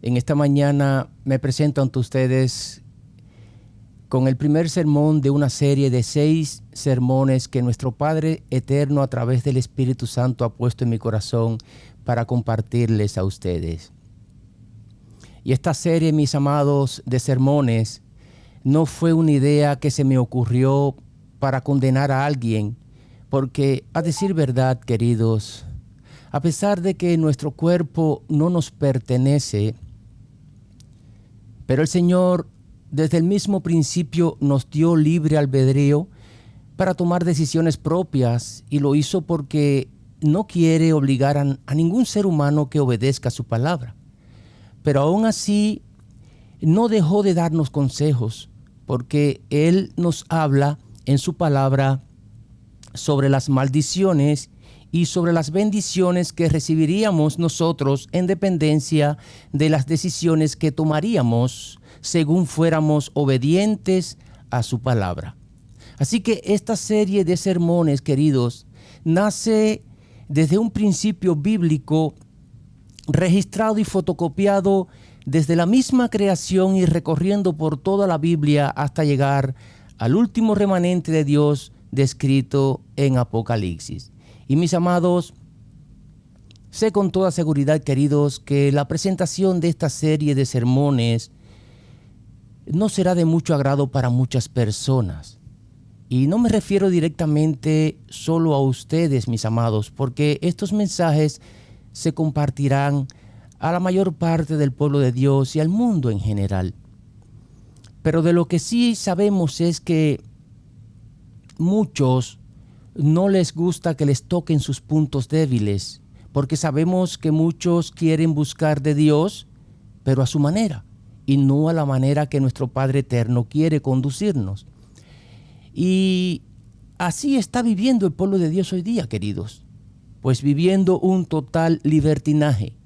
En esta mañana me presento ante ustedes con el primer sermón de una serie de 6 sermones que nuestro Padre Eterno a través del Espíritu Santo ha puesto en mi corazón para compartirles a ustedes. Y esta serie, mis amados, de sermones no fue una idea que se me ocurrió para condenar a alguien, porque a decir verdad, queridos, a pesar de que nuestro cuerpo no nos pertenece, pero el Señor desde el mismo principio nos dio libre albedrío para tomar decisiones propias, y lo hizo porque no quiere obligar a ningún ser humano que obedezca su palabra. Pero aún así no dejó de darnos consejos, porque Él nos habla en su palabra sobre las maldiciones y sobre las bendiciones que recibiríamos nosotros en dependencia de las decisiones que tomaríamos según fuéramos obedientes a su palabra. Así que esta serie de sermones, queridos, nace desde un principio bíblico registrado y fotocopiado desde la misma creación y recorriendo por toda la Biblia hasta llegar al último remanente de Dios descrito en Apocalipsis. Y mis amados, sé con toda seguridad, queridos, que la presentación de esta serie de sermones no será de mucho agrado para muchas personas. Y no me refiero directamente solo a ustedes, mis amados, porque estos mensajes se compartirán a la mayor parte del pueblo de Dios y al mundo en general. Pero de lo que sí sabemos es que muchos no les gusta que les toquen sus puntos débiles, porque sabemos que muchos quieren buscar de Dios, pero a su manera, y no a la manera que nuestro Padre Eterno quiere conducirnos. Y así está viviendo el pueblo de Dios hoy día, queridos, pues viviendo un total libertinaje.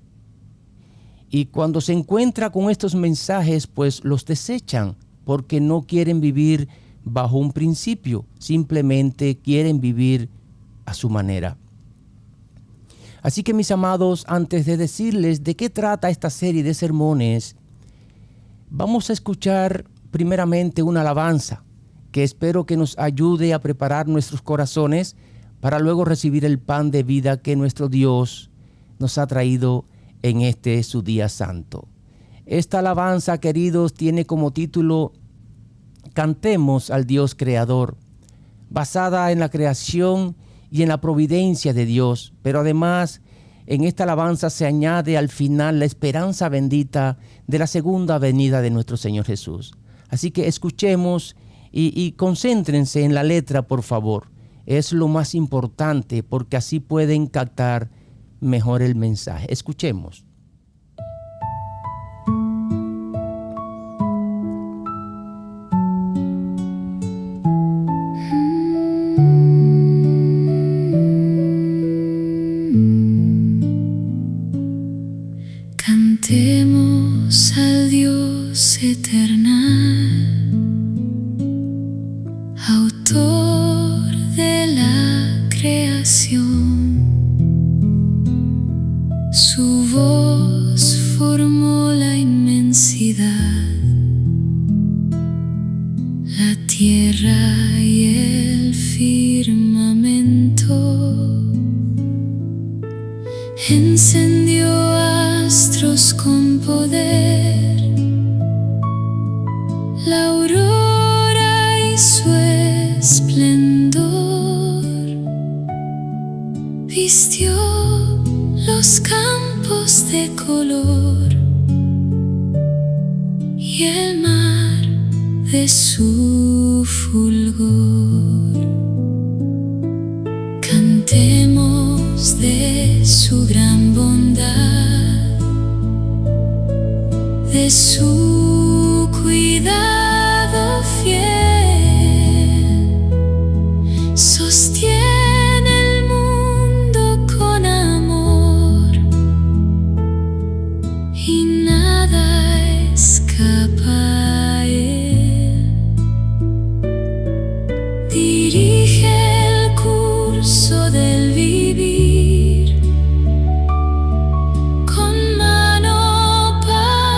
Y cuando se encuentra con estos mensajes, pues los desechan, porque no quieren vivir bajo un principio, simplemente quieren vivir a su manera. Así que, mis amados, antes de decirles de qué trata esta serie de sermones, vamos a escuchar primeramente una alabanza que espero que nos ayude a preparar nuestros corazones para luego recibir el pan de vida que nuestro Dios nos ha traído en este su día santo. Esta alabanza, queridos, tiene como título Cantemos al Dios Creador, basada en la creación y en la providencia de Dios, pero además en esta alabanza se añade al final la esperanza bendita de la segunda venida de nuestro Señor Jesús. Así que escuchemos y concéntrense en la letra, por favor. Es lo más importante, porque así pueden captar mejor el mensaje. Escuchemos. Cantemos al Dios eternal, autor de la creación. Su voz formó la inmensidad, la tierra y el firmamento. Encendió astros con poder, la aurora y su esplendor. Vistió los campos de color y el mar de su fulgor. Cantemos de su gran bondad, de su cuidado fiel. Sostiene el mundo con amor y nada escapa a él. Dirige el curso del vivir con mano para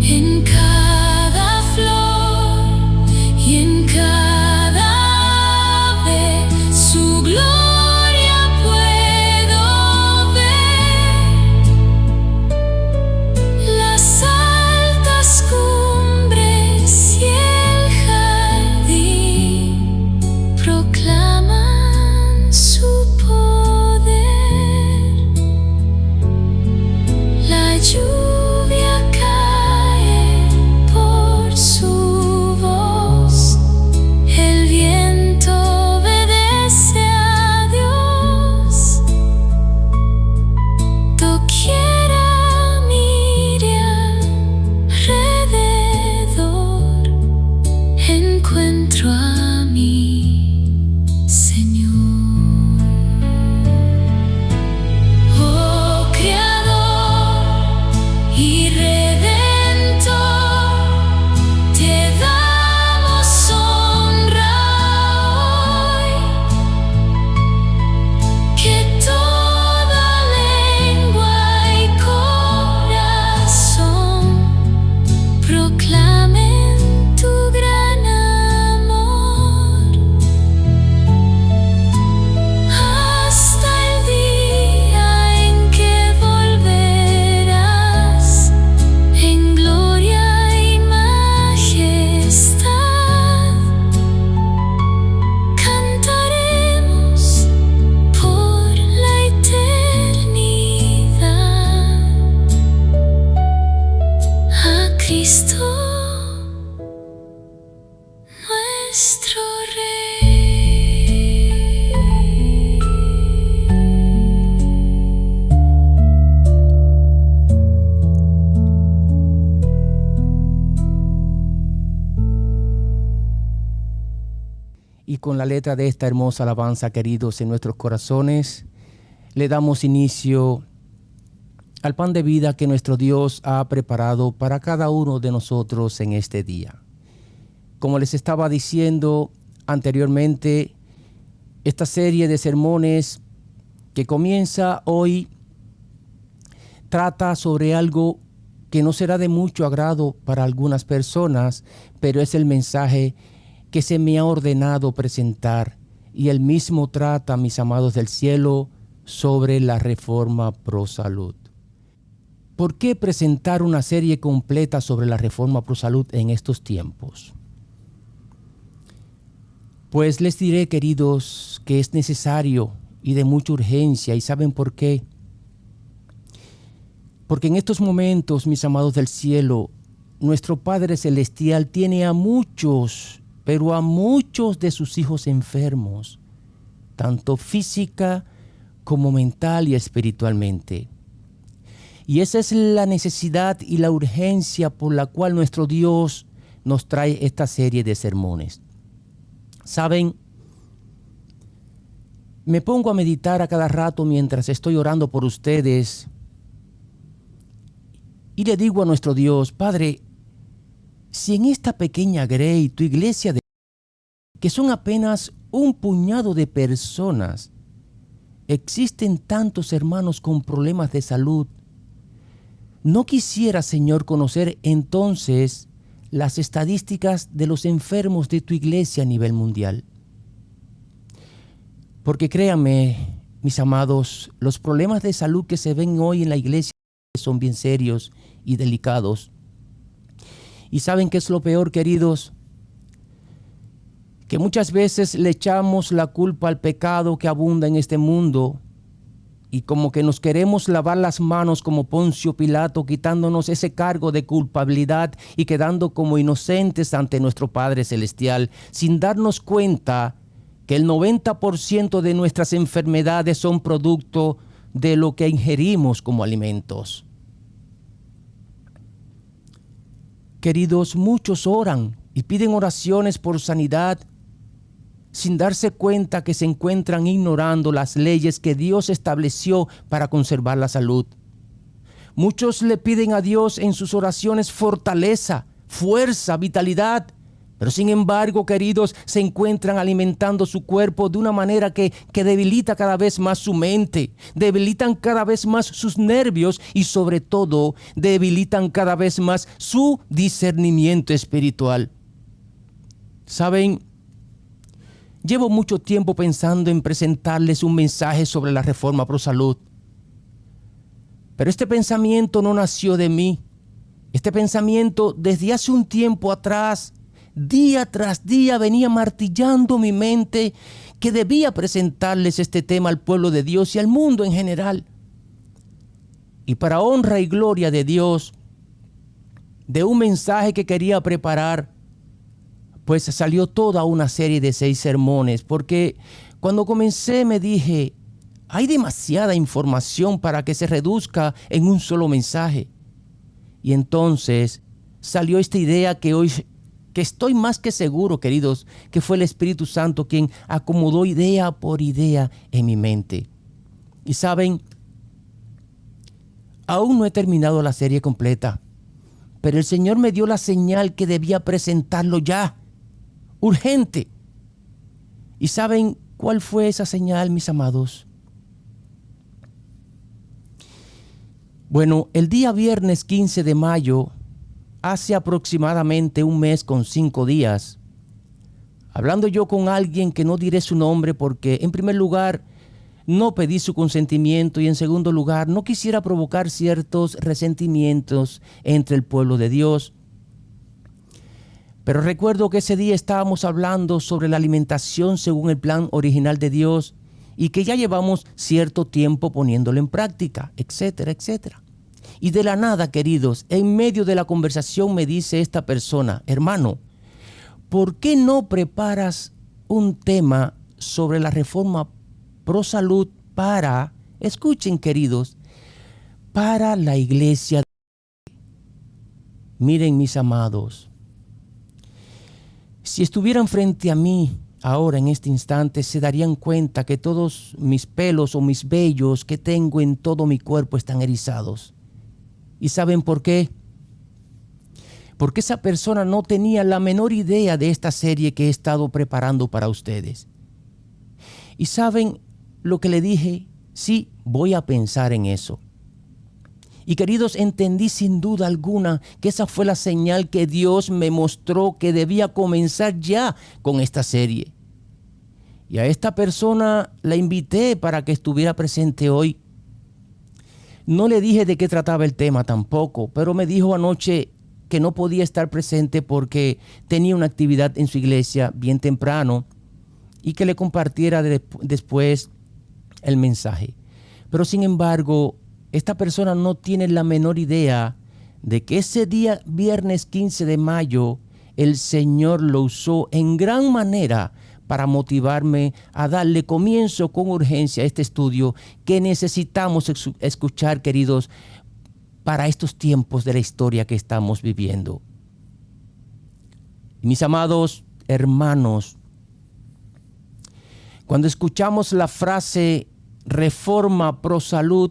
En cada flor y en cada ave su gloria puedo ver. Las altas cumbres y el jardín proclaman su poder. La lluvia cae por su voz, el viento obedece a Dios. Doquiera mire alrededor, encuentro a mi Señor. Oh Creador y Redentor, te damos honra hoy. Que toda lengua y corazón proclamen tu gran amor. Hasta el día en que volverás en gloria y majestad, cantaremos por la eternidad a Cristo nuestro Rey. Y con la letra de esta hermosa alabanza, queridos, en nuestros corazones, le damos inicio al pan de vida que nuestro Dios ha preparado para cada uno de nosotros en este día. Como les estaba diciendo anteriormente, esta serie de sermones que comienza hoy trata sobre algo que no será de mucho agrado para algunas personas, pero es el mensaje que se me ha ordenado presentar, y el mismo trata, mis amados del cielo, sobre la Reforma Pro Salud. ¿Por qué presentar una serie completa sobre la Reforma Pro Salud en estos tiempos? Pues les diré, queridos, que es necesario y de mucha urgencia. ¿Y saben por qué? Porque en estos momentos, mis amados del cielo, nuestro Padre Celestial tiene a muchos, pero a muchos de sus hijos enfermos, tanto física como mental y espiritualmente. Y esa es la necesidad y la urgencia por la cual nuestro Dios nos trae esta serie de sermones. ¿Saben? Me pongo a meditar a cada rato mientras estoy orando por ustedes y le digo a nuestro Dios: Padre, si en esta pequeña Grey, tu iglesia, que son apenas un puñado de personas, existen tantos hermanos con problemas de salud, no quisiera, Señor, conocer entonces las estadísticas de los enfermos de tu iglesia a nivel mundial. Porque créanme, mis amados, los problemas de salud que se ven hoy en la iglesia son bien serios y delicados. ¿Y saben qué es lo peor, queridos? Que muchas veces le echamos la culpa al pecado que abunda en este mundo, y como que nos queremos lavar las manos como Poncio Pilato, quitándonos ese cargo de culpabilidad y quedando como inocentes ante nuestro Padre Celestial, sin darnos cuenta que el 90% de nuestras enfermedades son producto de lo que ingerimos como alimentos. Queridos, muchos oran y piden oraciones por sanidad sin darse cuenta que se encuentran ignorando las leyes que Dios estableció para conservar la salud. Muchos le piden a Dios en sus oraciones fortaleza, fuerza, vitalidad, Pero sin embargo, queridos, se encuentran alimentando su cuerpo de una manera que debilita cada vez más su mente, debilitan cada vez más sus nervios y sobre todo debilitan cada vez más su discernimiento espiritual. ¿Saben? Llevo mucho tiempo pensando en presentarles un mensaje sobre la Reforma Pro Salud. Pero este pensamiento no nació de mí. Este pensamiento desde hace un tiempo atrás, día tras día, venía martillando mi mente que debía presentarles este tema al pueblo de Dios y al mundo en general. Y para honra y gloria de Dios, de un mensaje que quería preparar, pues salió toda una serie de 6 sermones, porque cuando comencé me dije, hay demasiada información para que se reduzca en un solo mensaje. Y entonces salió esta idea que estoy más que seguro, queridos, que fue el Espíritu Santo quien acomodó idea por idea en mi mente. Y saben, aún no he terminado la serie completa, pero el Señor me dio la señal que debía presentarlo ya, urgente. ¿Y saben cuál fue esa señal, mis amados? Bueno, el día viernes 15 de mayo, hace aproximadamente un mes con 5 días, hablando yo con alguien que no diré su nombre porque, en primer lugar, no pedí su consentimiento y, en segundo lugar, no quisiera provocar ciertos resentimientos entre el pueblo de Dios. Pero recuerdo que ese día estábamos hablando sobre la alimentación según el plan original de Dios y que ya llevamos cierto tiempo poniéndolo en práctica, etcétera, etcétera. Y de la nada, queridos, en medio de la conversación me dice esta persona, hermano, ¿por qué no preparas un tema sobre la Reforma Pro Salud para, escuchen queridos, para la iglesia? Miren, mis amados, si estuvieran frente a mí ahora en este instante, se darían cuenta que todos mis pelos o mis vellos que tengo en todo mi cuerpo están erizados. ¿Y saben por qué? Porque esa persona no tenía la menor idea de esta serie que he estado preparando para ustedes. ¿Y saben lo que le dije? Sí, voy a pensar en eso. Y queridos, entendí sin duda alguna que esa fue la señal que Dios me mostró que debía comenzar ya con esta serie. Y a esta persona la invité para que estuviera presente hoy. No le dije de qué trataba el tema tampoco, pero me dijo anoche que no podía estar presente porque tenía una actividad en su iglesia bien temprano y que le compartiera después el mensaje. Pero sin embargo, esta persona no tiene la menor idea de que ese día, viernes 15 de mayo, el Señor lo usó en gran manera para motivarme a darle comienzo con urgencia a este estudio que necesitamos escuchar, queridos, para estos tiempos de la historia que estamos viviendo. Mis amados hermanos, cuando escuchamos la frase Reforma Pro Salud,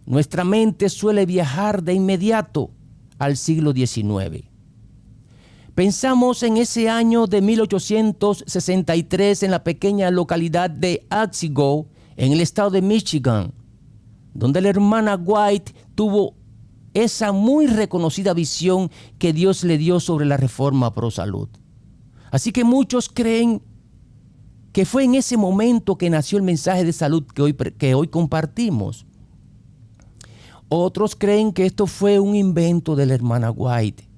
nuestra mente suele viajar de inmediato al siglo XIX. Pensamos en ese año de 1863 en la pequeña localidad de Otsego, en el estado de Michigan, donde la hermana White tuvo esa muy reconocida visión que Dios le dio sobre la Reforma Pro Salud. Así que muchos creen que fue en ese momento que nació el mensaje de salud que hoy compartimos. Otros creen que esto fue un invento de la hermana White.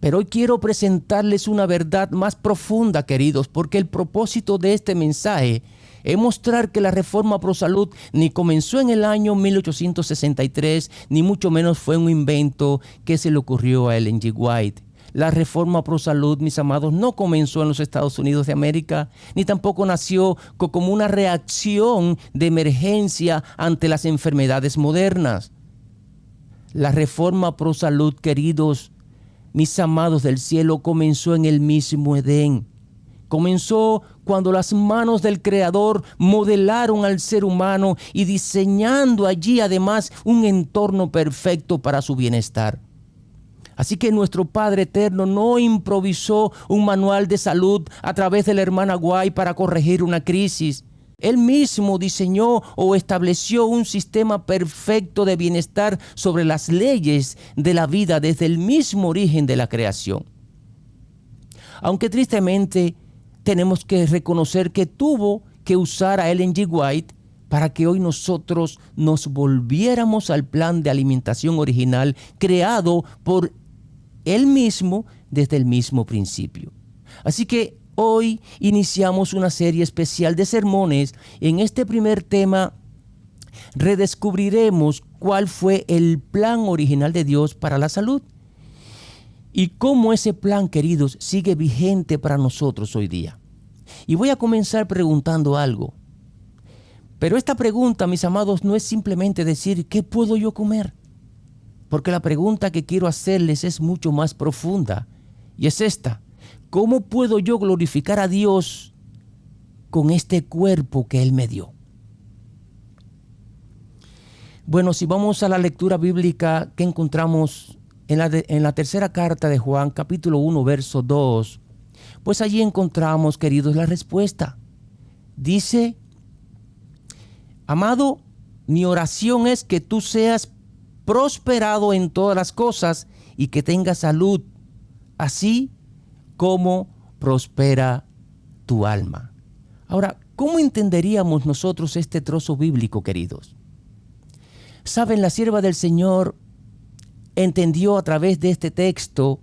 Pero hoy quiero presentarles una verdad más profunda, queridos, porque el propósito de este mensaje es mostrar que la Reforma Pro Salud ni comenzó en el año 1863, ni mucho menos fue un invento que se le ocurrió a Ellen G. White. La Reforma Pro Salud, mis amados, no comenzó en los Estados Unidos de América, ni tampoco nació como una reacción de emergencia ante las enfermedades modernas. La Reforma Pro Salud, queridos, mis amados del cielo, comenzó en el mismo Edén. Comenzó cuando las manos del Creador modelaron al ser humano y diseñando allí además un entorno perfecto para su bienestar. Así que nuestro Padre Eterno no improvisó un manual de salud a través de la hermana Guay para corregir una crisis. Él mismo diseñó o estableció un sistema perfecto de bienestar sobre las leyes de la vida desde el mismo origen de la creación. Aunque tristemente tenemos que reconocer que tuvo que usar a Ellen G. White para que hoy nosotros nos volviéramos al plan de alimentación original creado por Él mismo desde el mismo principio. Así que hoy iniciamos una serie especial de sermones. En este primer tema redescubriremos cuál fue el plan original de Dios para la salud y cómo ese plan, queridos, sigue vigente para nosotros hoy día. Y voy a comenzar preguntando algo. Pero esta pregunta, mis amados, no es simplemente decir ¿qué puedo yo comer? Porque la pregunta que quiero hacerles es mucho más profunda y es esta: ¿cómo puedo yo glorificar a Dios con este cuerpo que Él me dio? Bueno, si vamos a la lectura bíblica que encontramos en la tercera carta de Juan, capítulo 1, verso 2, pues allí encontramos, queridos, la respuesta. Dice: amado, mi oración es que tú seas prosperado en todas las cosas y que tengas salud, así como prospera tu alma. Ahora, ¿cómo entenderíamos nosotros este trozo bíblico, queridos? Saben, la sierva del Señor entendió a través de este texto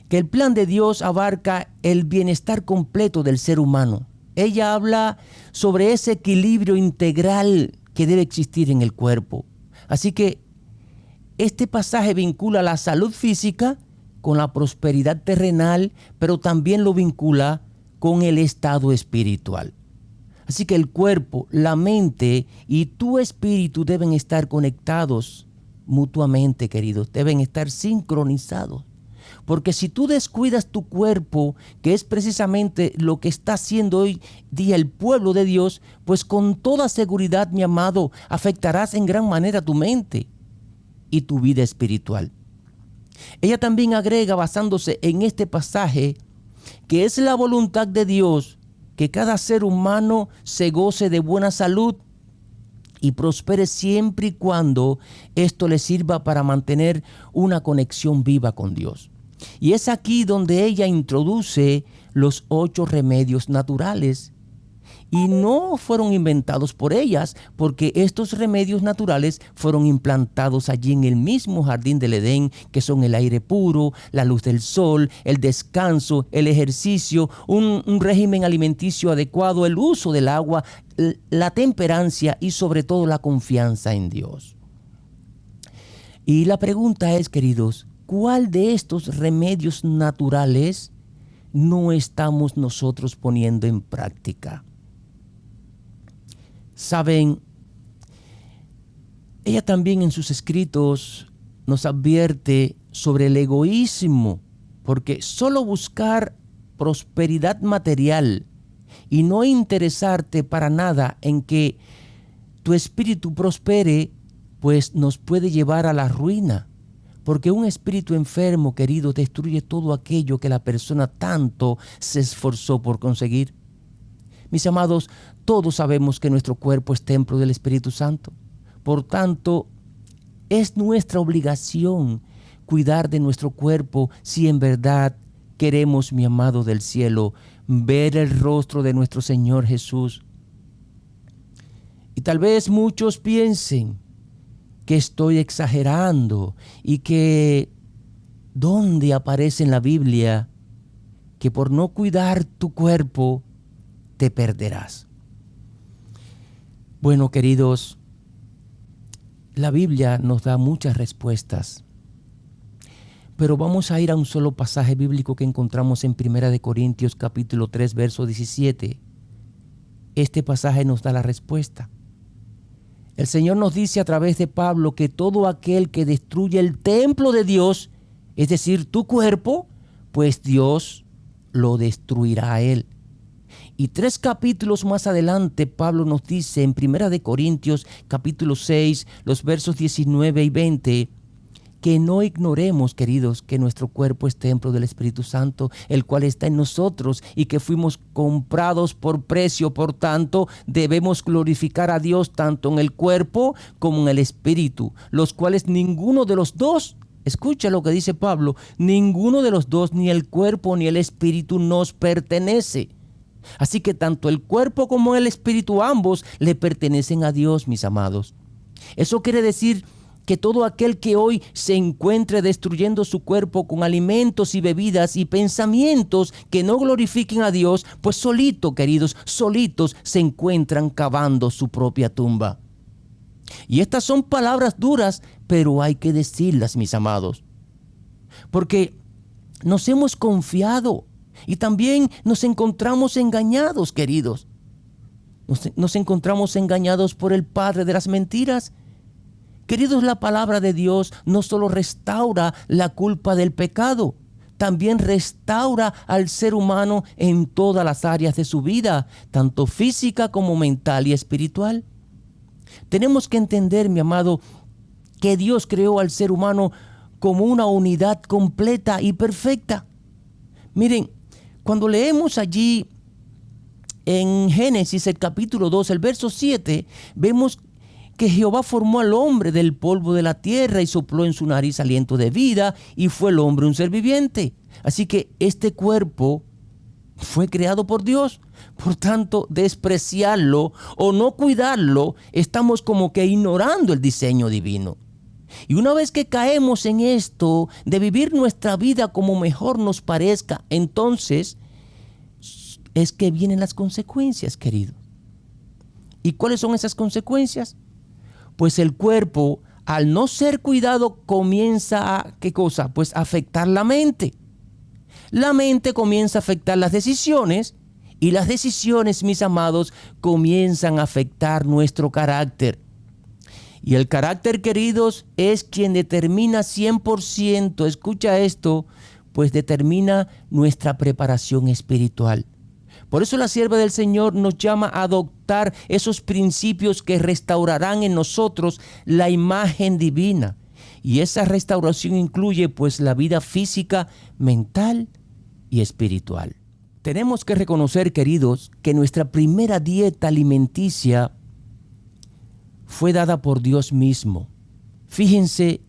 que el plan de Dios abarca el bienestar completo del ser humano. Ella habla sobre ese equilibrio integral que debe existir en el cuerpo. Así que este pasaje vincula la salud física con la prosperidad terrenal, pero también lo vincula con el estado espiritual. Así que el cuerpo, la mente y tu espíritu deben estar conectados mutuamente, queridos. Deben estar sincronizados. Porque si tú descuidas tu cuerpo, que es precisamente lo que está haciendo hoy día el pueblo de Dios, pues con toda seguridad, mi amado, afectarás en gran manera tu mente y tu vida espiritual. Ella también agrega, basándose en este pasaje, que es la voluntad de Dios que cada ser humano se goce de buena salud y prospere siempre y cuando esto le sirva para mantener una conexión viva con Dios. Y es aquí donde ella introduce los 8 remedios naturales. Y no fueron inventados por ellas, porque estos remedios naturales fueron implantados allí en el mismo jardín del Edén, que son el aire puro, la luz del sol, el descanso, el ejercicio, un régimen alimenticio adecuado, el uso del agua, la temperancia y sobre todo la confianza en Dios. Y la pregunta es, queridos, ¿cuál de estos remedios naturales no estamos nosotros poniendo en práctica? Saben, ella también en sus escritos nos advierte sobre el egoísmo, porque solo buscar prosperidad material y no interesarte para nada en que tu espíritu prospere, pues nos puede llevar a la ruina. Porque un espíritu enfermo, querido, destruye todo aquello que la persona tanto se esforzó por conseguir. Mis amados, todos sabemos que nuestro cuerpo es templo del Espíritu Santo. Por tanto, es nuestra obligación cuidar de nuestro cuerpo si en verdad queremos, mi amado del cielo, ver el rostro de nuestro Señor Jesús. Y tal vez muchos piensen que estoy exagerando y que ¿dónde aparece en la Biblia que por no cuidar tu cuerpo te perderás? Bueno, queridos, la Biblia nos da muchas respuestas, pero vamos a ir a un solo pasaje bíblico que encontramos en 1 Corintios capítulo 3, verso 17. Este pasaje nos da la respuesta. El Señor nos dice a través de Pablo que todo aquel que destruye el templo de Dios, es decir, tu cuerpo, pues Dios lo destruirá a él. Y 3 capítulos más adelante, Pablo nos dice en 1 Corintios capítulo 6, los versos 19 y 20, que no ignoremos, queridos, que nuestro cuerpo es templo del Espíritu Santo, el cual está en nosotros y que fuimos comprados por precio. Por tanto, debemos glorificar a Dios tanto en el cuerpo como en el espíritu, los cuales ninguno de los dos, escucha lo que dice Pablo, ninguno de los dos, ni el cuerpo ni el espíritu, nos pertenece. Así que tanto el cuerpo como el espíritu, ambos le pertenecen a Dios, mis amados. Eso quiere decir que todo aquel que hoy se encuentre destruyendo su cuerpo con alimentos y bebidas y pensamientos que no glorifiquen a Dios, pues solito, queridos, solitos se encuentran cavando su propia tumba. Y estas son palabras duras, pero hay que decirlas, mis amados, porque nos hemos confiado y también nos encontramos engañados, queridos. Nos encontramos engañados por el padre de las mentiras. Queridos, la palabra de Dios no solo restaura la culpa del pecado, también restaura al ser humano en todas las áreas de su vida, tanto física como mental y espiritual. Tenemos que entender, mi amado, que Dios creó al ser humano como una unidad completa y perfecta. Miren, cuando leemos allí en Génesis el capítulo 2, el verso 7, vemos que Jehová formó al hombre del polvo de la tierra y sopló en su nariz aliento de vida, y fue el hombre un ser viviente. Así que este cuerpo fue creado por Dios. Por tanto, despreciarlo o no cuidarlo, estamos como que ignorando el diseño divino. Y una vez que caemos en esto de vivir nuestra vida como mejor nos parezca, entonces es que vienen las consecuencias, queridos. ¿Y cuáles son esas consecuencias? Pues el cuerpo, al no ser cuidado, comienza a, ¿qué cosa? Pues afectar la mente. La mente comienza a afectar las decisiones, y las decisiones, mis amados, comienzan a afectar nuestro carácter. Y el carácter, queridos, es quien determina 100%, escucha esto, pues determina nuestra preparación espiritual. Por eso la sierva del Señor nos llama a adoptar esos principios que restaurarán en nosotros la imagen divina. Y esa restauración incluye pues la vida física, mental y espiritual. Tenemos que reconocer, queridos, que nuestra primera dieta alimenticia fue dada por Dios mismo. Fíjense,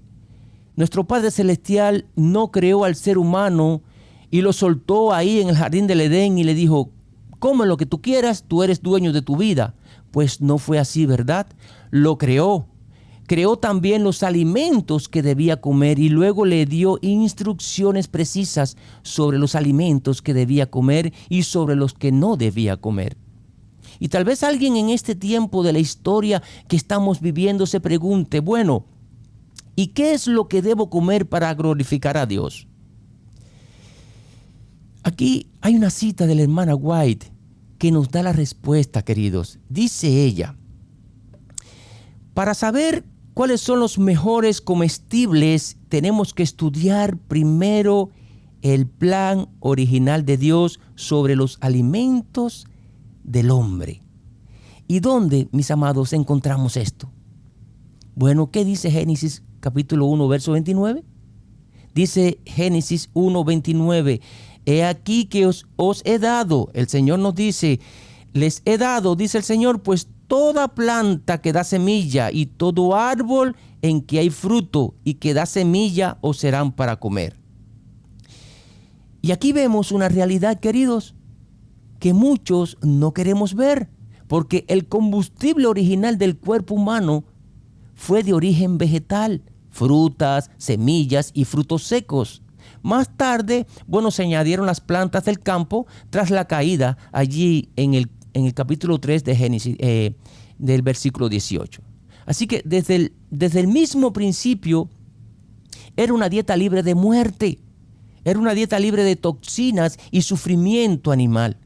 nuestro Padre Celestial no creó al ser humano y lo soltó ahí en el jardín del Edén y le dijo: come lo que tú quieras, tú eres dueño de tu vida. Pues no fue así, ¿verdad? Lo creó. Creó también los alimentos que debía comer y luego le dio instrucciones precisas sobre los alimentos que debía comer y sobre los que no debía comer. Y tal vez alguien en este tiempo de la historia que estamos viviendo se pregunte: bueno, ¿y qué es lo que debo comer para glorificar a Dios? Aquí hay una cita de la hermana White que nos da la respuesta, queridos. Dice ella: para saber cuáles son los mejores comestibles, tenemos que estudiar primero el plan original de Dios sobre los alimentos del hombre. ¿Y dónde, mis amados, encontramos esto? Bueno, ¿qué dice Génesis capítulo 1, verso 29? Dice Génesis 1, 29. He aquí que os he dado, el Señor nos dice, les he dado, dice el Señor, pues toda planta que da semilla y todo árbol en que hay fruto y que da semilla os serán para comer. Y aquí vemos una realidad, queridos, que muchos no queremos ver, porque el combustible original del cuerpo humano fue de origen vegetal, frutas, semillas y frutos secos. Más tarde, se añadieron las plantas del campo tras la caída allí en el capítulo 3 de Génesis, del versículo 18. Así que desde el mismo principio era una dieta libre de muerte, era una dieta libre de toxinas y sufrimiento animal.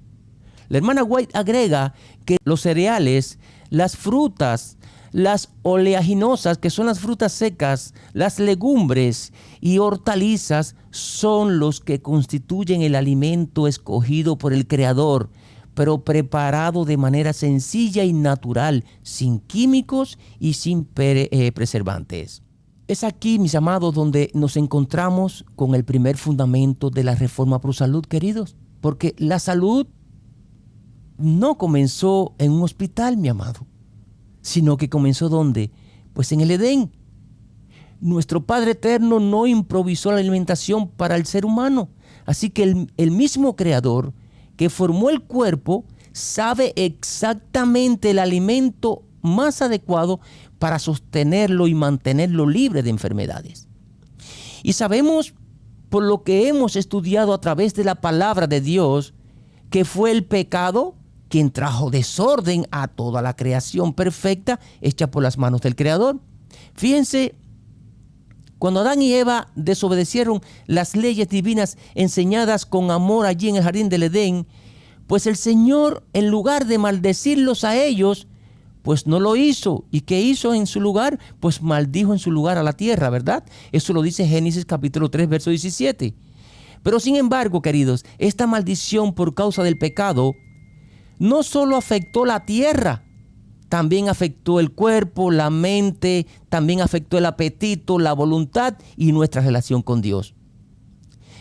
La hermana White agrega que los cereales, las frutas, las oleaginosas, que son las frutas secas, las legumbres y hortalizas son los que constituyen el alimento escogido por el Creador, pero preparado de manera sencilla y natural, sin químicos y sin preservantes. Es aquí, mis amados, donde nos encontramos con el primer fundamento de la Reforma Pro Salud, queridos. Porque la salud no comenzó en un hospital, mi amado, sino que comenzó ¿dónde? Pues en el Edén. Nuestro Padre Eterno no improvisó la alimentación para el ser humano. Así que el mismo Creador que formó el cuerpo sabe exactamente el alimento más adecuado para sostenerlo y mantenerlo libre de enfermedades. Y sabemos, por lo que hemos estudiado a través de la palabra de Dios, que fue el pecado quien trajo desorden a toda la creación perfecta hecha por las manos del Creador. Fíjense, cuando Adán y Eva desobedecieron las leyes divinas enseñadas con amor allí en el jardín del Edén, pues el Señor, en lugar de maldecirlos a ellos, pues no lo hizo. ¿Y qué hizo en su lugar? Pues maldijo en su lugar a la tierra, ¿verdad? Eso lo dice Génesis capítulo 3, verso 17. Pero sin embargo, queridos, esta maldición por causa del pecado no solo afectó la tierra, también afectó el cuerpo, la mente, también afectó el apetito, la voluntad y nuestra relación con Dios.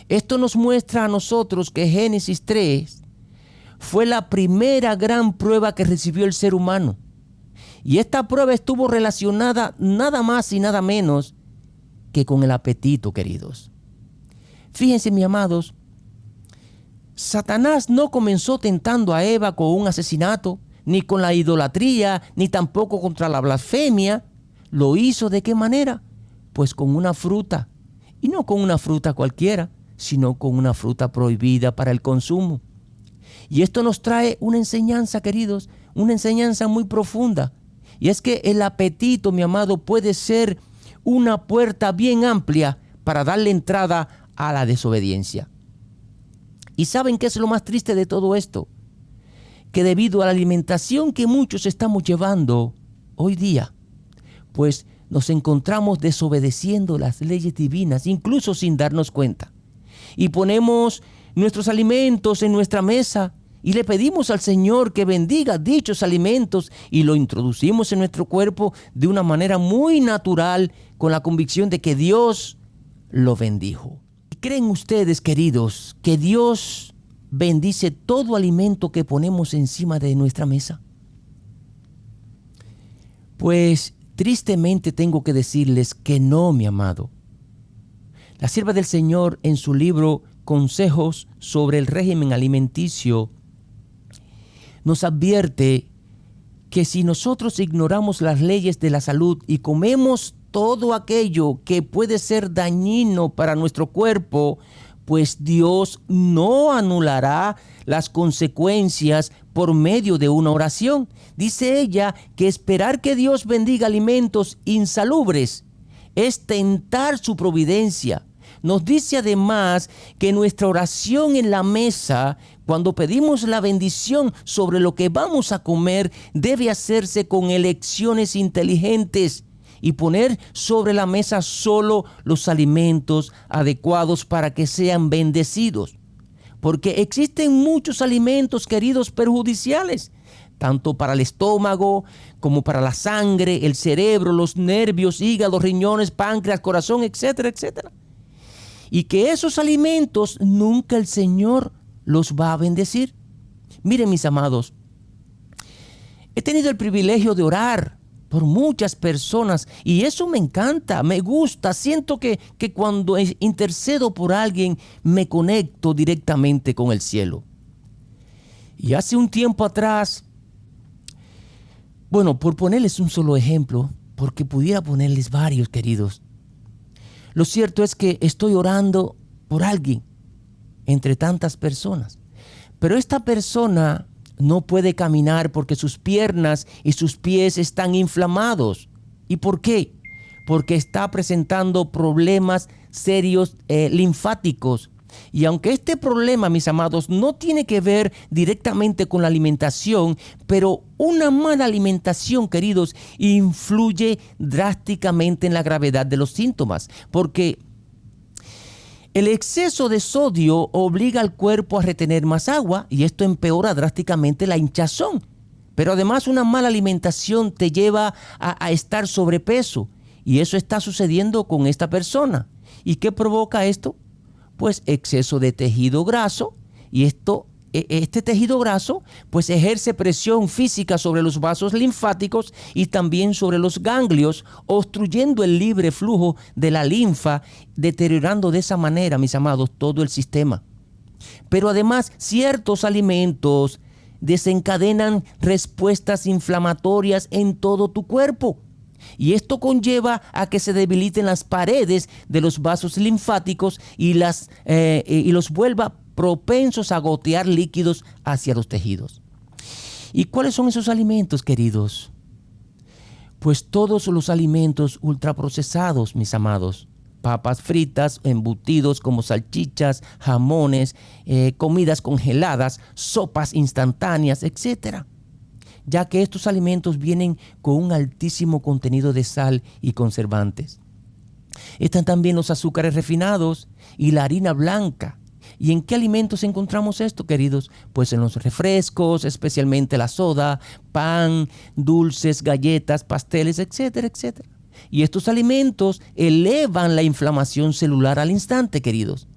Esto nos muestra a nosotros que Génesis 3 fue la primera gran prueba que recibió el ser humano. Y esta prueba estuvo relacionada nada más y nada menos que con el apetito, queridos. Fíjense, mis amados, Satanás no comenzó tentando a Eva con un asesinato, ni con la idolatría, ni tampoco contra la blasfemia. ¿Lo hizo de qué manera? Pues con una fruta. Y no con una fruta cualquiera, sino con una fruta prohibida para el consumo. Y esto nos trae una enseñanza, queridos, una enseñanza muy profunda. Y es que el apetito, mi amado, puede ser una puerta bien amplia para darle entrada a la desobediencia. ¿Y saben qué es lo más triste de todo esto? Que debido a la alimentación que muchos estamos llevando hoy día, pues nos encontramos desobedeciendo las leyes divinas, incluso sin darnos cuenta. Y ponemos nuestros alimentos en nuestra mesa y le pedimos al Señor que bendiga dichos alimentos y lo introducimos en nuestro cuerpo de una manera muy natural, con la convicción de que Dios lo bendijo. ¿Creen ustedes, queridos, que Dios bendice todo alimento que ponemos encima de nuestra mesa? Pues tristemente tengo que decirles que no, mi amado. La sierva del Señor, en su libro Consejos sobre el régimen alimenticio, nos advierte que si nosotros ignoramos las leyes de la salud y comemos todo aquello que puede ser dañino para nuestro cuerpo, pues Dios no anulará las consecuencias por medio de una oración. Dice ella que esperar que Dios bendiga alimentos insalubres es tentar su providencia. Nos dice además que nuestra oración en la mesa, cuando pedimos la bendición sobre lo que vamos a comer, debe hacerse con elecciones inteligentes y poner sobre la mesa solo los alimentos adecuados para que sean bendecidos. Porque existen muchos alimentos, queridos, perjudiciales, tanto para el estómago como para la sangre, el cerebro, los nervios, hígado, riñones, páncreas, corazón, etcétera, etcétera. Y que esos alimentos nunca el Señor los va a bendecir. Miren, mis amados, he tenido el privilegio de orar por muchas personas y eso me encanta, me gusta. Siento que cuando intercedo por alguien me conecto directamente con el cielo. Y hace un tiempo atrás, bueno, por ponerles un solo ejemplo, porque pudiera ponerles varios, queridos. Lo cierto es que estoy orando por alguien entre tantas personas, pero esta persona no puede caminar porque sus piernas y sus pies están inflamados. ¿Y por qué? Porque está presentando problemas serios linfáticos. Y aunque este problema, mis amados, no tiene que ver directamente con la alimentación, pero una mala alimentación, queridos, influye drásticamente en la gravedad de los síntomas, porque el exceso de sodio obliga al cuerpo a retener más agua y esto empeora drásticamente la hinchazón. Pero además una mala alimentación te lleva a estar sobrepeso Y eso está sucediendo con esta persona. ¿Y qué provoca esto? Pues exceso de tejido graso, y este tejido graso pues ejerce presión física sobre los vasos linfáticos y también sobre los ganglios, obstruyendo el libre flujo de la linfa, deteriorando de esa manera, mis amados, todo el sistema. Pero además, ciertos alimentos desencadenan respuestas inflamatorias en todo tu cuerpo. Y esto conlleva a que se debiliten las paredes de los vasos linfáticos y los vuelva propensos a gotear líquidos hacia los tejidos. ¿Y cuáles son esos alimentos, queridos? Pues todos los alimentos ultraprocesados, mis amados. Papas fritas, embutidos como salchichas, jamones, comidas congeladas, sopas instantáneas, etc. Ya que estos alimentos vienen con un altísimo contenido de sal y conservantes. Están también los azúcares refinados y la harina blanca. ¿Y en qué alimentos encontramos esto, queridos? Pues en los refrescos, especialmente la soda, pan, dulces, galletas, pasteles, etcétera, etcétera. Y estos alimentos elevan la inflamación celular al instante, queridos.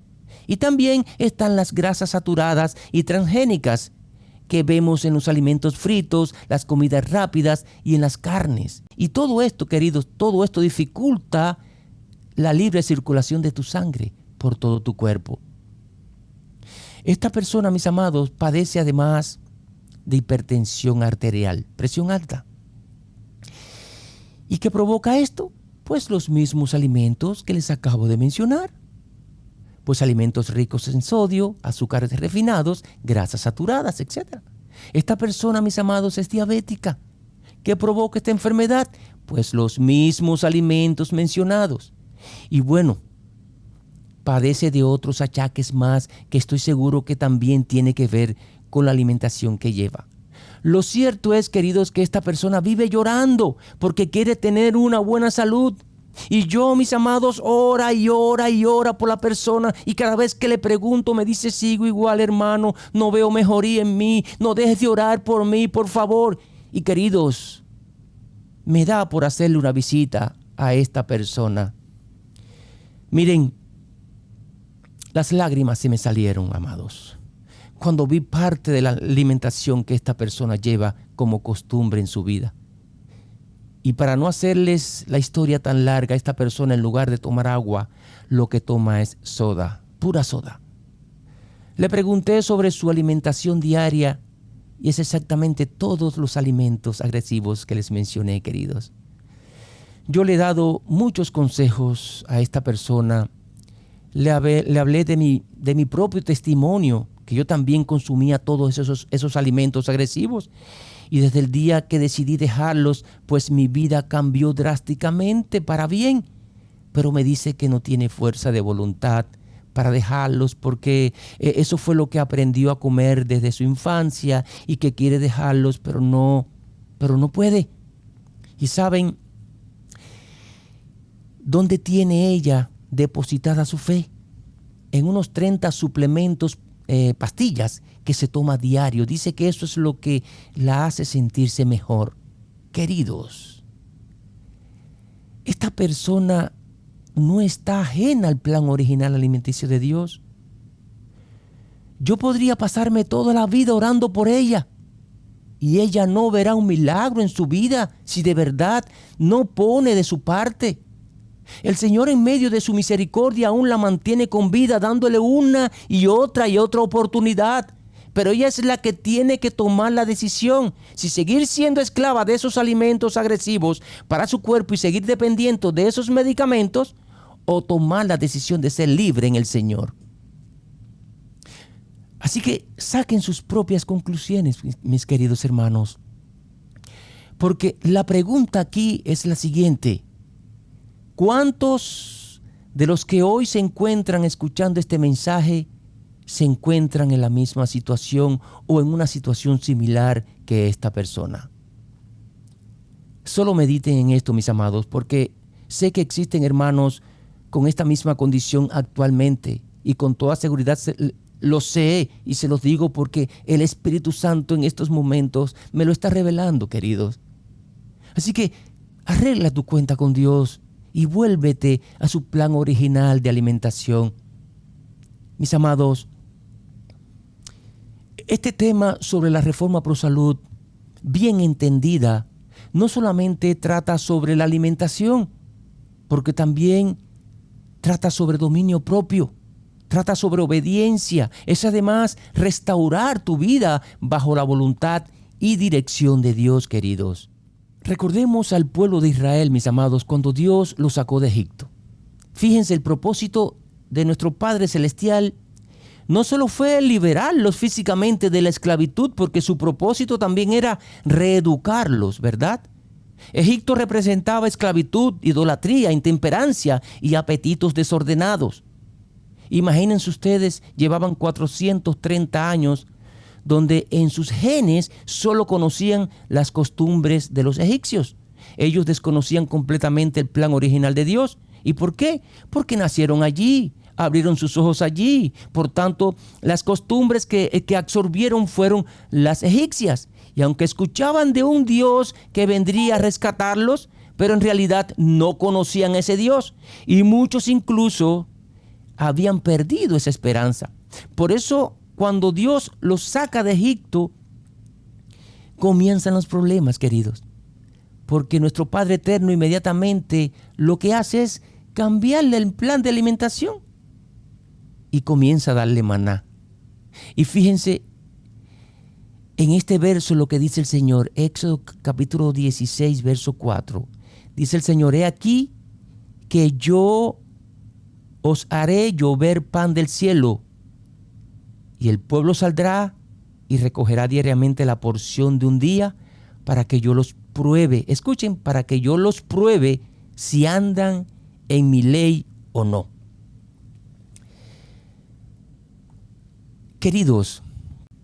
Y también están las grasas saturadas y transgénicas que vemos en los alimentos fritos, las comidas rápidas y en las carnes. Y todo esto, queridos, todo esto dificulta la libre circulación de tu sangre por todo tu cuerpo. Esta persona, mis amados, padece además de hipertensión arterial, presión alta. ¿Y qué provoca esto? Pues los mismos alimentos que les acabo de mencionar. Pues alimentos ricos en sodio, azúcares refinados, grasas saturadas, etc. Esta persona, mis amados, es diabética. ¿Qué provoca esta enfermedad? Pues los mismos alimentos mencionados. Y bueno, padece de otros achaques más que estoy seguro que también tiene que ver con la alimentación que lleva. Lo cierto es, queridos, que esta persona vive llorando porque quiere tener una buena salud. Y yo, mis amados, ora y ora y ora por la persona, y cada vez que le pregunto me dice: sigo igual, hermano, no veo mejoría en mí, no dejes de orar por mí, por favor. Y queridos, me da por hacerle una visita a esta persona. Miren, las lágrimas se me salieron, amados, cuando vi parte de la alimentación que esta persona lleva como costumbre en su vida. Y para no hacerles la historia tan larga, esta persona, en lugar de tomar agua, lo que toma es soda, pura soda. Le pregunté sobre su alimentación diaria y es exactamente todos los alimentos agresivos que les mencioné, queridos. Yo le he dado muchos consejos a esta persona. Le hablé de mi propio testimonio, que yo también consumía todos esos alimentos agresivos. Y desde el día que decidí dejarlos, pues mi vida cambió drásticamente para bien. Pero me dice que no tiene fuerza de voluntad para dejarlos, porque eso fue lo que aprendió a comer desde su infancia y que quiere dejarlos, pero no puede. Y ¿saben dónde tiene ella depositada su fe? En unos 30 suplementos, pastillas que se toma a diario. Dice que eso es lo que la hace sentirse mejor. Queridos, esta persona no está ajena al plan original alimenticio de Dios. Yo podría pasarme toda la vida orando por ella y ella no verá un milagro en su vida si de verdad no pone de su parte. El Señor, en medio de su misericordia, aún la mantiene con vida, dándole una y otra oportunidad. Pero ella es la que tiene que tomar la decisión si seguir siendo esclava de esos alimentos agresivos para su cuerpo y seguir dependiendo de esos medicamentos, o tomar la decisión de ser libre en el Señor. Así que saquen sus propias conclusiones, mis queridos hermanos. Porque la pregunta aquí es la siguiente: ¿cuántos de los que hoy se encuentran escuchando este mensaje se encuentran en la misma situación o en una situación similar que esta persona? Solo mediten en esto, mis amados, porque sé que existen hermanos con esta misma condición actualmente, y con toda seguridad lo sé y se los digo porque el Espíritu Santo en estos momentos me lo está revelando, queridos. Así que arregla tu cuenta con Dios y vuélvete a su plan original de alimentación. Mis amados, este tema sobre la reforma pro salud, bien entendida, no solamente trata sobre la alimentación, porque también trata sobre dominio propio, trata sobre obediencia, es además restaurar tu vida bajo la voluntad y dirección de Dios, queridos. Recordemos al pueblo de Israel, mis amados, cuando Dios los sacó de Egipto. Fíjense, el propósito de nuestro Padre Celestial no solo fue liberarlos físicamente de la esclavitud, porque su propósito también era reeducarlos, ¿verdad? Egipto representaba esclavitud, idolatría, intemperancia y apetitos desordenados. Imagínense ustedes, llevaban 430 años donde en sus genes solo conocían las costumbres de los egipcios. Ellos desconocían completamente el plan original de Dios. ¿Y por qué? Porque nacieron allí, abrieron sus ojos allí. Por tanto, las costumbres que absorbieron fueron las egipcias. Y aunque escuchaban de un Dios que vendría a rescatarlos, pero en realidad no conocían a ese Dios. Y muchos incluso habían perdido esa esperanza. Por eso, cuando Dios los saca de Egipto, comienzan los problemas, queridos. Porque nuestro Padre Eterno inmediatamente lo que hace es cambiarle el plan de alimentación y comienza a darle maná. Y fíjense en este verso lo que dice el Señor, Éxodo capítulo 16, verso 4. Dice el Señor: he aquí que yo os haré llover pan del cielo, y el pueblo saldrá y recogerá diariamente la porción de un día para que yo los pruebe. Escuchen, para que yo los pruebe si andan en mi ley o no. Queridos,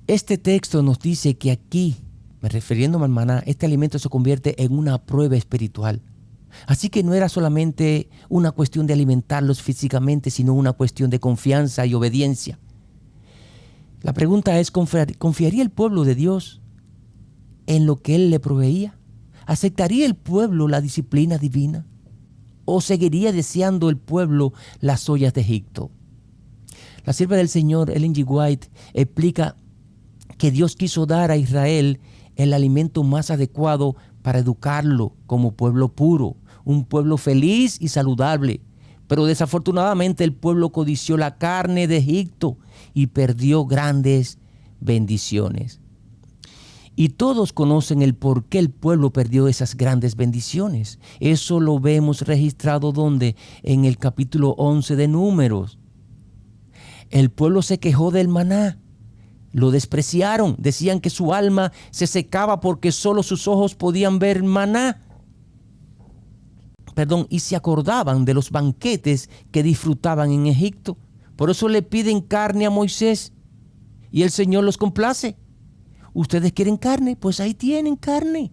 este texto nos dice que aquí, refiriéndome al maná, este alimento se convierte en una prueba espiritual. Así que no era solamente una cuestión de alimentarlos físicamente, sino una cuestión de confianza y obediencia. La pregunta es, ¿confiaría el pueblo de Dios en lo que Él le proveía? ¿Aceptaría el pueblo la disciplina divina? ¿O seguiría deseando el pueblo las ollas de Egipto? La sierva del Señor, Ellen G. White, explica que Dios quiso dar a Israel el alimento más adecuado para educarlo como pueblo puro, un pueblo feliz y saludable. Pero desafortunadamente el pueblo codició la carne de Egipto y perdió grandes bendiciones. Y todos conocen el por qué el pueblo perdió esas grandes bendiciones. Eso lo vemos registrado ¿dónde? En el capítulo 11 de Números. El pueblo se quejó del maná. Lo despreciaron. Decían que su alma se secaba porque solo sus ojos podían ver maná. Y se acordaban de los banquetes que disfrutaban en Egipto. Por eso le piden carne a Moisés y el Señor los complace. ¿Ustedes quieren carne? Pues ahí tienen carne.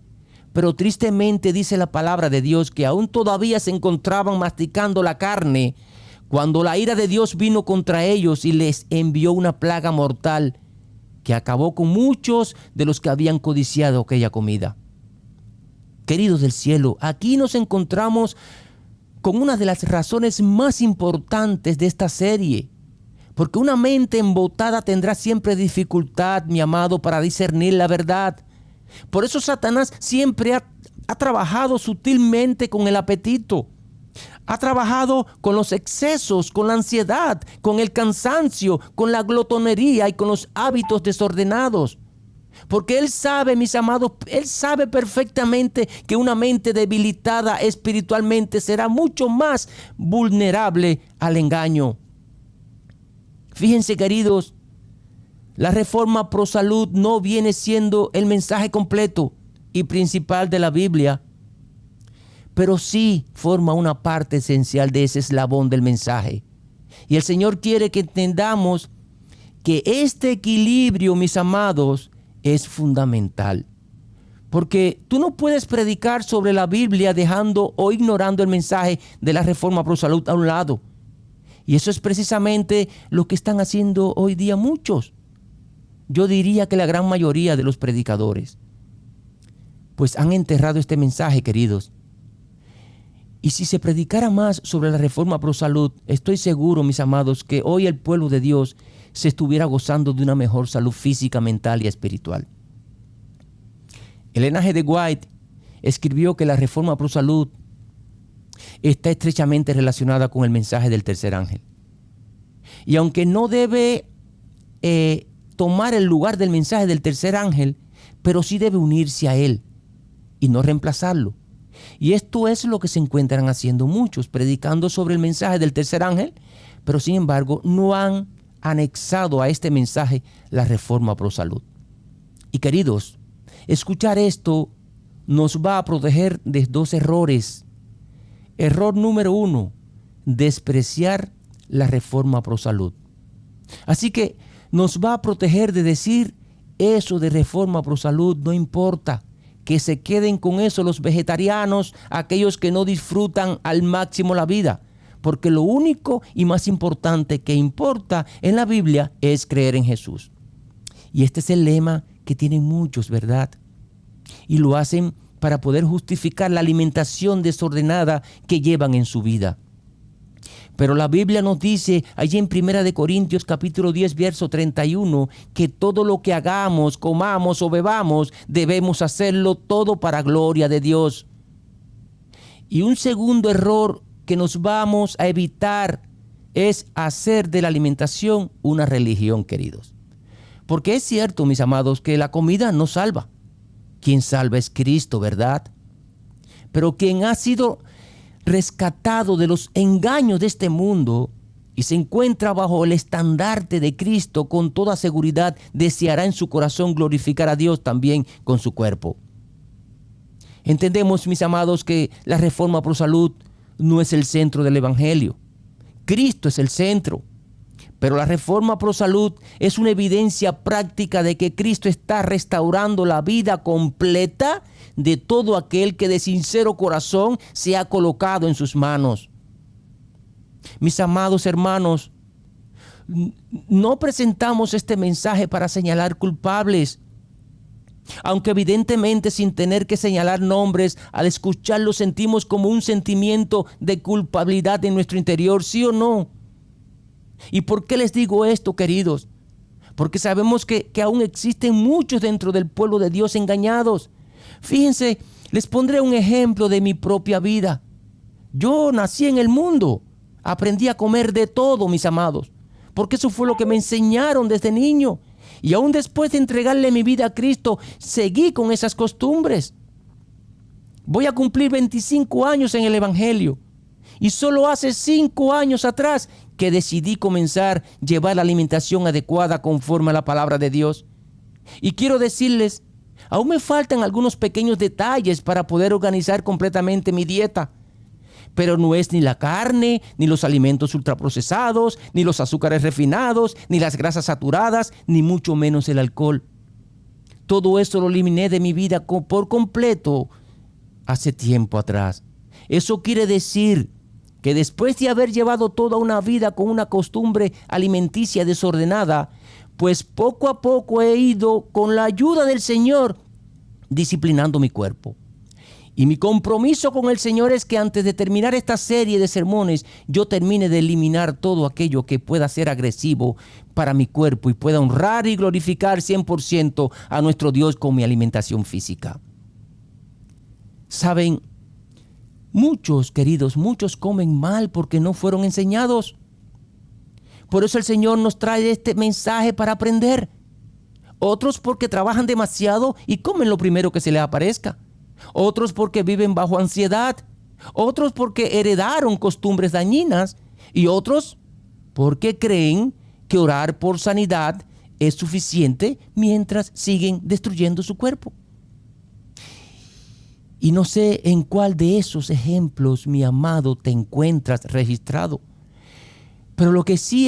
Pero tristemente dice la palabra de Dios que aún todavía se encontraban masticando la carne cuando la ira de Dios vino contra ellos y les envió una plaga mortal que acabó con muchos de los que habían codiciado aquella comida. Queridos del cielo, aquí nos encontramos con una de las razones más importantes de esta serie. Porque una mente embotada tendrá siempre dificultad, mi amado, para discernir la verdad. Por eso Satanás siempre ha trabajado sutilmente con el apetito. Ha trabajado con los excesos, con la ansiedad, con el cansancio, con la glotonería y con los hábitos desordenados. Porque Él sabe, mis amados, Él sabe perfectamente que una mente debilitada espiritualmente será mucho más vulnerable al engaño. Fíjense, queridos, la reforma pro salud no viene siendo el mensaje completo y principal de la Biblia, pero sí forma una parte esencial de ese eslabón del mensaje. Y el Señor quiere que entendamos que este equilibrio, mis amados, es fundamental. Porque tú no puedes predicar sobre la Biblia dejando o ignorando el mensaje de la reforma pro salud a un lado. Y eso es precisamente lo que están haciendo hoy día muchos. Yo diría que la gran mayoría de los predicadores, pues han enterrado este mensaje, queridos. Y si se predicara más sobre la reforma pro salud, estoy seguro, mis amados, que hoy el pueblo de Dios se estuviera gozando de una mejor salud física, mental y espiritual. Ellen G. White escribió que la reforma pro salud está estrechamente relacionada con el mensaje del tercer ángel. Y aunque no debe tomar el lugar del mensaje del tercer ángel, pero sí debe unirse a él y no reemplazarlo. Y esto es lo que se encuentran haciendo muchos, predicando sobre el mensaje del tercer ángel, pero sin embargo no han anexado a este mensaje la reforma pro salud. Y queridos, escuchar esto nos va a proteger de dos errores. Error número 1, despreciar la reforma pro salud. Así que nos va a proteger de decir eso de reforma pro salud no importa. Que se queden con eso los vegetarianos, aquellos que no disfrutan al máximo la vida. Porque lo único y más importante que importa en la Biblia es creer en Jesús. Y este es el lema que tienen muchos, ¿verdad? Y lo hacen para poder justificar la alimentación desordenada que llevan en su vida. Pero la Biblia nos dice allí en 1 Corintios capítulo 10, verso 31, que todo lo que hagamos, comamos o bebamos, debemos hacerlo todo para gloria de Dios. Y un segundo error que nos vamos a evitar es hacer de la alimentación una religión, queridos. Porque es cierto, mis amados, que la comida no salva. Quien salva es Cristo, ¿verdad? Pero quien ha sido rescatado de los engaños de este mundo y se encuentra bajo el estandarte de Cristo, con toda seguridad deseará en su corazón glorificar a Dios también con su cuerpo. Entendemos, mis amados, que la reforma pro salud no es el centro del evangelio. Cristo es el centro. Pero la reforma pro salud es una evidencia práctica de que Cristo está restaurando la vida completa de todo aquel que de sincero corazón se ha colocado en sus manos. Mis amados hermanos, no presentamos este mensaje para señalar culpables, aunque evidentemente sin tener que señalar nombres, al escucharlo sentimos como un sentimiento de culpabilidad en nuestro interior, ¿sí o no? ¿Y por qué les digo esto, queridos? Porque sabemos que aún existen muchos dentro del pueblo de Dios engañados. Fíjense, les pondré un ejemplo de mi propia vida. Yo nací en el mundo, aprendí a comer de todo, mis amados, porque eso fue lo que me enseñaron desde niño. Y aún después de entregarle mi vida a Cristo, seguí con esas costumbres. Voy a cumplir 25 años en el Evangelio. Y solo hace 5 años atrás que decidí comenzar a llevar la alimentación adecuada conforme a la palabra de Dios. Y quiero decirles, aún me faltan algunos pequeños detalles para poder organizar completamente mi dieta. Pero no es ni la carne, ni los alimentos ultraprocesados, ni los azúcares refinados, ni las grasas saturadas, ni mucho menos el alcohol. Todo esto lo eliminé de mi vida por completo hace tiempo atrás. Eso quiere decir que después de haber llevado toda una vida con una costumbre alimenticia desordenada, pues poco a poco he ido, con la ayuda del Señor, disciplinando mi cuerpo. Y mi compromiso con el Señor es que antes de terminar esta serie de sermones, yo termine de eliminar todo aquello que pueda ser agresivo para mi cuerpo y pueda honrar y glorificar 100% a nuestro Dios con mi alimentación física. Saben, muchos, queridos, muchos comen mal porque no fueron enseñados. Por eso el Señor nos trae este mensaje para aprender. Otros porque trabajan demasiado y comen lo primero que se les aparezca. Otros porque viven bajo ansiedad. Otros porque heredaron costumbres dañinas. Y otros porque creen que orar por sanidad es suficiente mientras siguen destruyendo su cuerpo. Y no sé en cuál de esos ejemplos, mi amado, te encuentras registrado. Pero lo que sí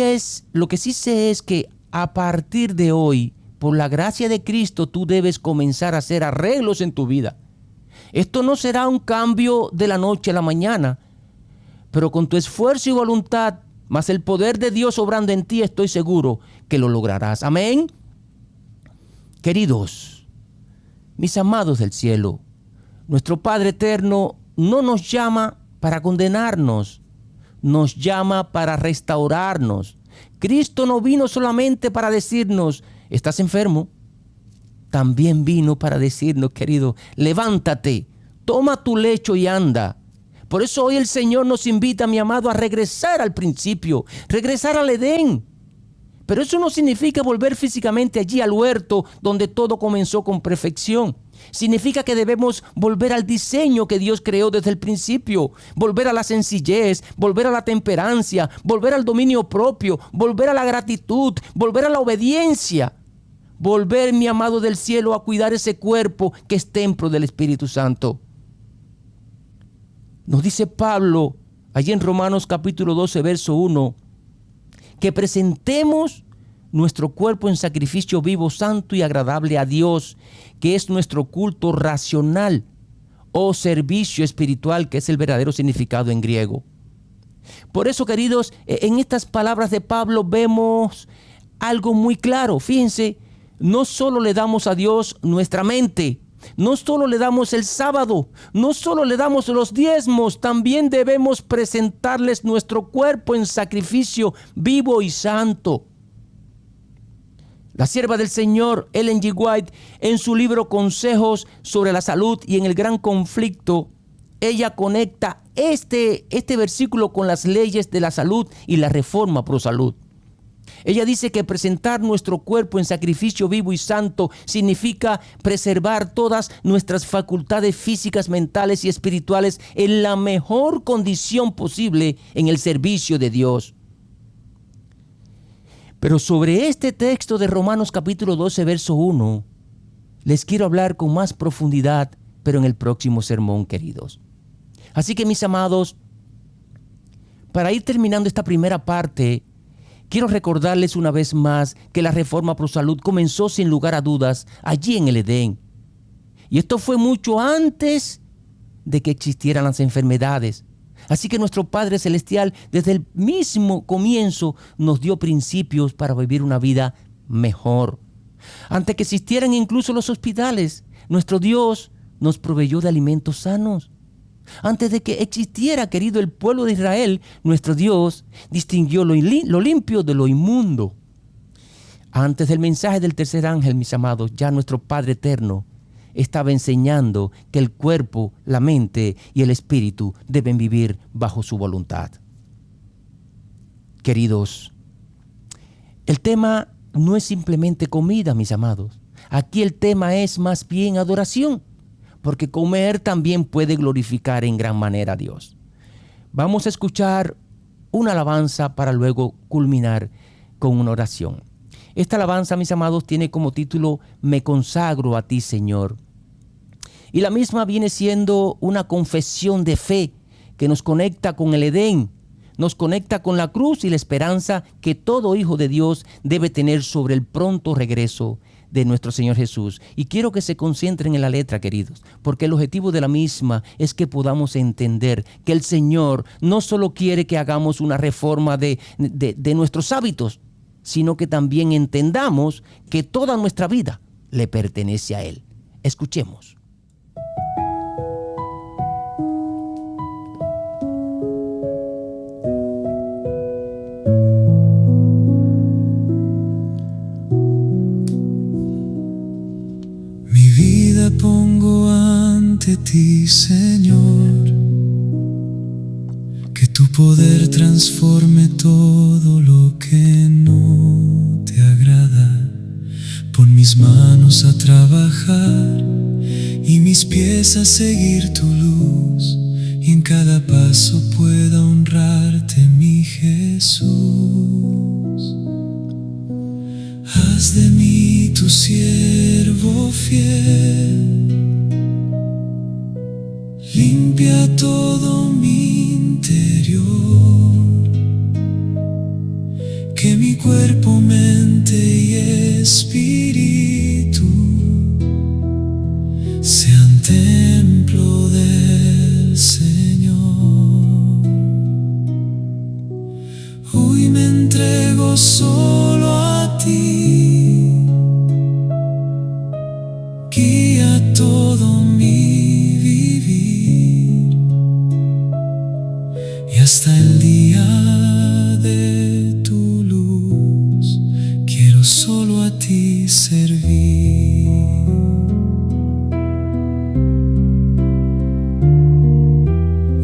sé es que a partir de hoy, por la gracia de Cristo, tú debes comenzar a hacer arreglos en tu vida. Esto no será un cambio de la noche a la mañana, pero con tu esfuerzo y voluntad, más el poder de Dios obrando en ti, estoy seguro que lo lograrás. Amén. Queridos, mis amados del cielo, nuestro Padre eterno no nos llama para condenarnos, nos llama para restaurarnos. Cristo no vino solamente para decirnos, estás enfermo. También vino para decirnos, querido, levántate, toma tu lecho y anda. Por eso hoy el Señor nos invita, mi amado, a regresar al principio, regresar al Edén. Pero eso no significa volver físicamente allí al huerto donde todo comenzó con perfección. Significa que debemos volver al diseño que Dios creó desde el principio, volver a la sencillez, volver a la temperancia, volver al dominio propio, volver a la gratitud, volver a la obediencia, volver, mi amado del cielo, a cuidar ese cuerpo que es templo del Espíritu Santo. Nos dice Pablo, allí en Romanos capítulo 12, verso 1, que presentemos nuestro cuerpo en sacrificio vivo, santo y agradable a Dios, que es nuestro culto racional o servicio espiritual, que es el verdadero significado en griego. Por eso, queridos, en estas palabras de Pablo vemos algo muy claro. Fíjense, no solo le damos a Dios nuestra mente, no solo le damos el sábado, no solo le damos los diezmos, también debemos presentarles nuestro cuerpo en sacrificio vivo y santo. La sierva del Señor, Ellen G. White, en su libro Consejos sobre la Salud y en el Gran Conflicto, ella conecta este versículo con las leyes de la salud y la reforma pro salud. Ella dice que presentar nuestro cuerpo en sacrificio vivo y santo significa preservar todas nuestras facultades físicas, mentales y espirituales en la mejor condición posible en el servicio de Dios. Pero sobre este texto de Romanos capítulo 12, verso 1, les quiero hablar con más profundidad, pero en el próximo sermón, queridos. Así que, mis amados, para ir terminando esta primera parte, quiero recordarles una vez más que la reforma pro salud comenzó sin lugar a dudas allí en el Edén. Y esto fue mucho antes de que existieran las enfermedades. Así que nuestro Padre Celestial desde el mismo comienzo nos dio principios para vivir una vida mejor. Antes que existieran incluso los hospitales, nuestro Dios nos proveyó de alimentos sanos. Antes de que existiera, querido, el pueblo de Israel, nuestro Dios distinguió lo limpio de lo inmundo. Antes del mensaje del tercer ángel, mis amados, ya nuestro Padre eterno estaba enseñando que el cuerpo, la mente y el espíritu deben vivir bajo su voluntad. Queridos, el tema no es simplemente comida, mis amados. Aquí el tema es más bien adoración, porque comer también puede glorificar en gran manera a Dios. Vamos a escuchar una alabanza para luego culminar con una oración. Esta alabanza, mis amados, tiene como título Me consagro a ti, Señor. Y la misma viene siendo una confesión de fe que nos conecta con el Edén, nos conecta con la cruz y la esperanza que todo hijo de Dios debe tener sobre el pronto regreso de nuestro Señor Jesús. Y quiero que se concentren en la letra, queridos, porque el objetivo de la misma es que podamos entender que el Señor no solo quiere que hagamos una reforma de nuestros hábitos, sino que también entendamos que toda nuestra vida le pertenece a Él. Escuchemos. Mi vida pongo ante ti, Señor, que tu poder transforme todo lo que no te agrada. Pon mis manos a trabajar y mis pies a seguir tu luz, y en cada paso pueda honrarte, mi Jesús. Haz de mí tu siervo fiel, limpia todo mi interior, que mi cuerpo, mente y espíritu sean templo del Señor. Hoy me entrego solo a ti, guía todo mi vivir, hasta el día de tu luz quiero solo a ti servir.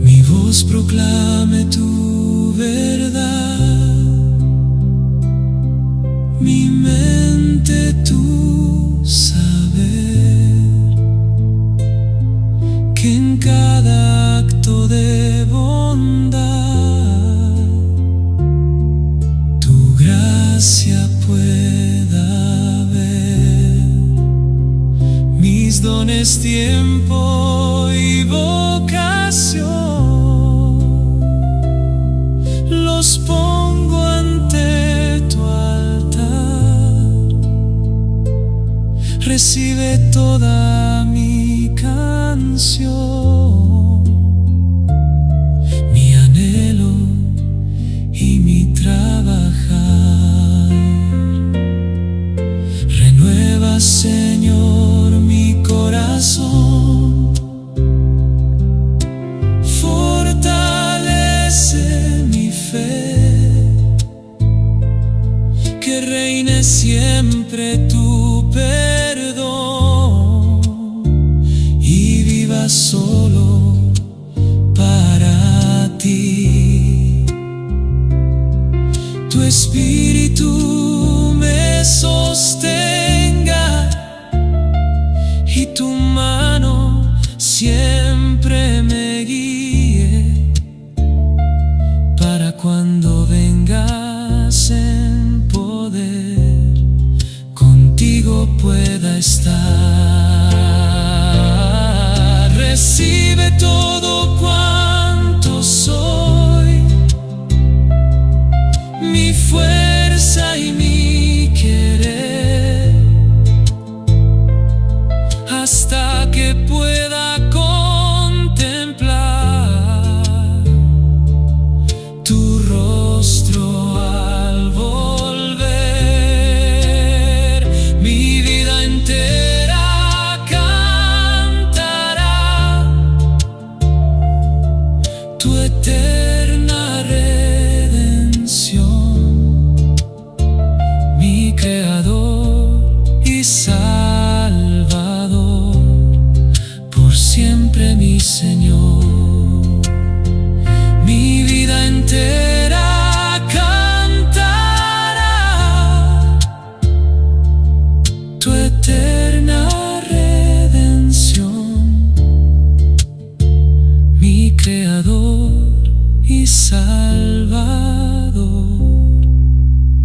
Mi voz proclame tu verdad, mi mente tu saber, que en cada acto de bondad tu gracia pueda ver. Mis dones, tiempo y vocación los pongo ante tu altar. Recibe toda mi canción, mi anhelo y mi trabajar. Renueva, Señor, mi corazón. Fortalece mi fe, que reine siempre tu perdón y viva solo para ti. Tu espíritu me sostenga y tu mano siempre me guíe, para cuando vengas en poder contigo pueda estar. Recibe todo cuanto soy, mi fuerza y mi querer, hasta que pueda contemplar tu rostro al volver. Mi vida entera cantará tu eterna redención, mi Creador y Salvador, por siempre mi Señor. Mi vida entera cantará tu eterna redención, mi Creador y Salvador,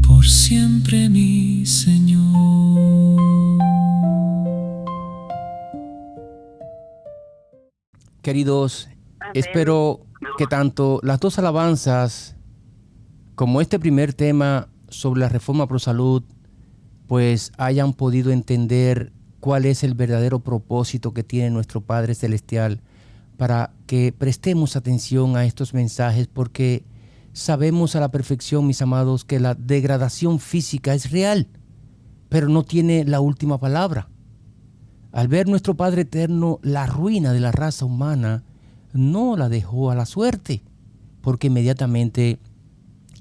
por siempre mi Señor. Queridos, espero que tanto las dos alabanzas como este primer tema sobre la reforma pro salud pues hayan podido entender cuál es el verdadero propósito que tiene nuestro Padre Celestial, para que prestemos atención a estos mensajes, porque sabemos a la perfección, mis amados, que la degradación física es real, pero no tiene la última palabra. Al ver nuestro Padre Eterno la ruina de la raza humana, no la dejó a la suerte, porque inmediatamente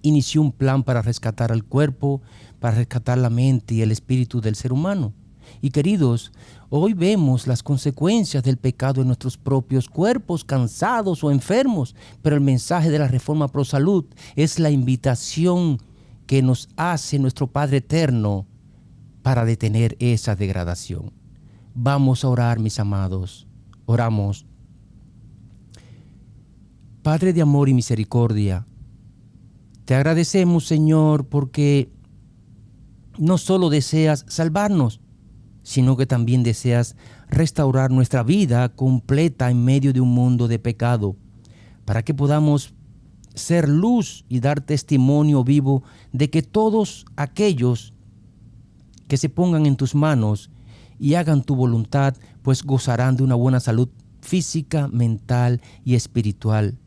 inició un plan para rescatar al cuerpo, para rescatar la mente y el espíritu del ser humano. Y queridos, hoy vemos las consecuencias del pecado en nuestros propios cuerpos, cansados o enfermos, pero el mensaje de la reforma pro salud es la invitación que nos hace nuestro Padre Eterno para detener esa degradación. Vamos a orar, mis amados. Oramos. Padre de amor y misericordia, te agradecemos, Señor, porque no solo deseas salvarnos, sino que también deseas restaurar nuestra vida completa en medio de un mundo de pecado, para que podamos ser luz y dar testimonio vivo de que todos aquellos que se pongan en tus manos y hagan tu voluntad, pues gozarán de una buena salud física, mental y espiritual.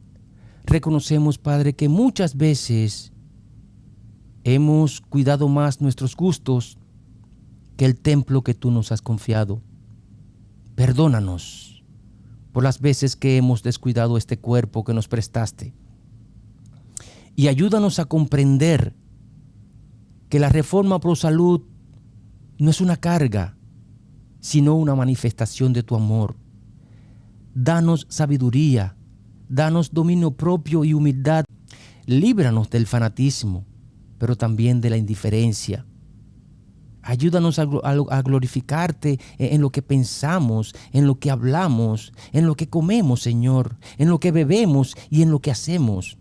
Reconocemos, Padre, que muchas veces hemos cuidado más nuestros gustos que el templo que tú nos has confiado. Perdónanos por las veces que hemos descuidado este cuerpo que nos prestaste. Y ayúdanos a comprender que la Reforma Pro Salud no es una carga, sino una manifestación de tu amor. Danos sabiduría, danos dominio propio y humildad. Líbranos del fanatismo, pero también de la indiferencia. Ayúdanos a glorificarte en lo que pensamos, en lo que hablamos, en lo que comemos, Señor, en lo que bebemos y en lo que hacemos.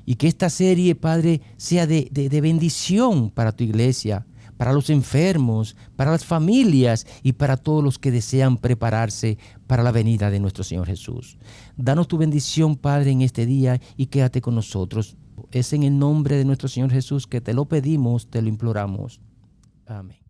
Y que esta serie, Padre, sea de bendición para tu iglesia, para los enfermos, para las familias y para todos los que desean prepararse para la venida de nuestro Señor Jesús. Danos tu bendición, Padre, en este día y quédate con nosotros. Es en el nombre de nuestro Señor Jesús que te lo pedimos, te lo imploramos. Amén.